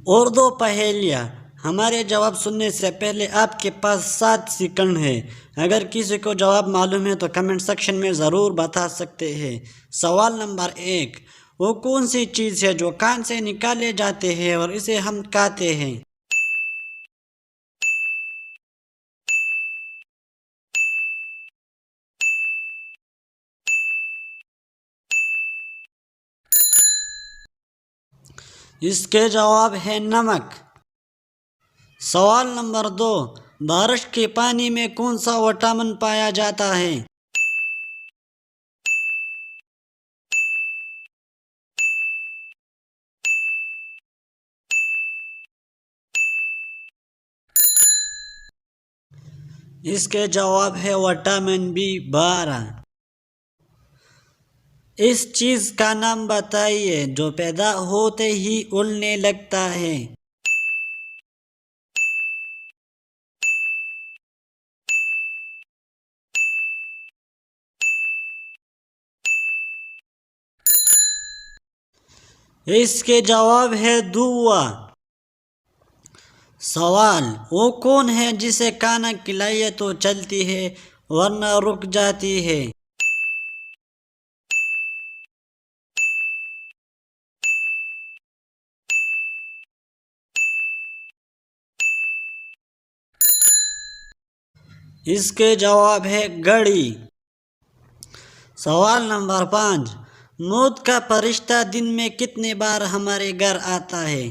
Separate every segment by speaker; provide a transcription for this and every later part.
Speaker 1: اردو پہیلیاں۔ ہمارے جواب سننے سے پہلے آپ کے پاس 7 سیکنڈ ہے۔ اگر کسی کو جواب معلوم ہے تو کمنٹ سیکشن میں ضرور بتا سکتے ہیں۔ سوال نمبر 1، وہ کون سی چیز ہے جو کان سے نکالے جاتے ہیں اور اسے ہم کھاتے ہیں؟ اس کے جواب ہے نمک۔ سوال نمبر 2، بارش کے پانی میں کون سا وٹامن پایا جاتا ہے؟ اس کے جواب ہے وٹامن B12۔ اس چیز کا نام بتائیے جو پیدا ہوتے ہی اڑنے لگتا ہے۔ اس کے جواب ہے دھواں۔ سوال، وہ کون ہے جسے کھانا کھلائیے تو چلتی ہے ورنہ رک جاتی ہے؟ اس کے جواب ہے گھڑی۔ سوال نمبر 5، موت کا فرشتہ دن میں کتنے بار ہمارے گھر آتا ہے؟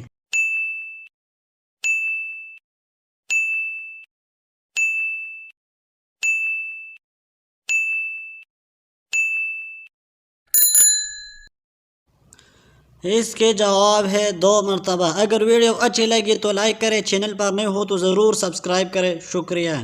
Speaker 1: اس کے جواب ہے 2 مرتبہ۔ اگر ویڈیو اچھی لگی تو لائک کریں، چینل پر نئے ہو تو ضرور سبسکرائب کریں۔ شکریہ۔